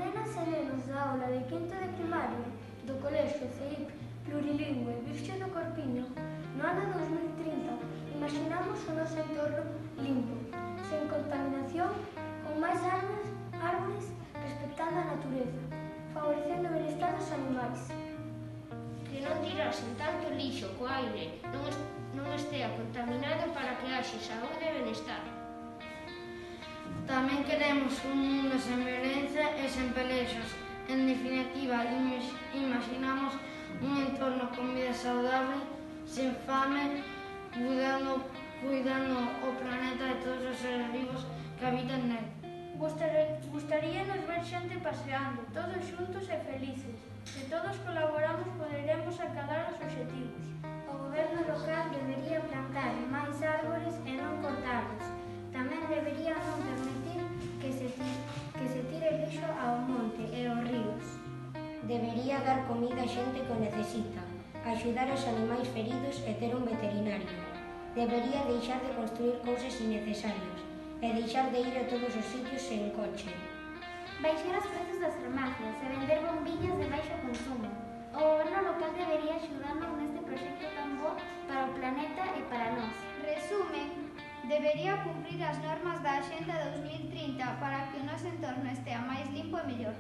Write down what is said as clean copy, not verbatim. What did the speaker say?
nenas e nenos da aula de quinto de primaria do Colexio CEIP Plurilingüe Virxe do Corpiño, no ano 2030, imaginamos o noso entorno limpo, sen contaminación, con máis árbores, respectando a natureza, favorecendo o benestar dos animais. Que non tirasen tanto lixo co aire, non estea contaminado para que haxe saúde e benestar. Tamén queremos un mundo sen violencia e sen pelexos. En definitiva, imaginamos un entorno con vida saudable, sen fame, cuidando o planeta e todos os seres vivos que habitan nel. Gustaríanos ver xente paseando, todos xuntos e felices. Se todos colaboramos, poderemos acadar os obxectivos. O goberno local debería plantar máis árbores e non cortarlos. Tamén debería non permitir que se tire lixo ao monte e aos ríos. Debería dar comida a xente que o necesita, axudar aos animais feridos e ter un veterinario. Debería deixar de construir cousas innecesarias e deixar de ir a todos os sitios en coche. Baixar os prezos das farmacias e vender bombillas de baixo consumo. O goberno local debería axudarnos neste proxecto tan bo para o planeta e para nós. Resumen, debería cumprir as normas da Axenda 2030 para que o noso entorno estea máis limpo e mellor.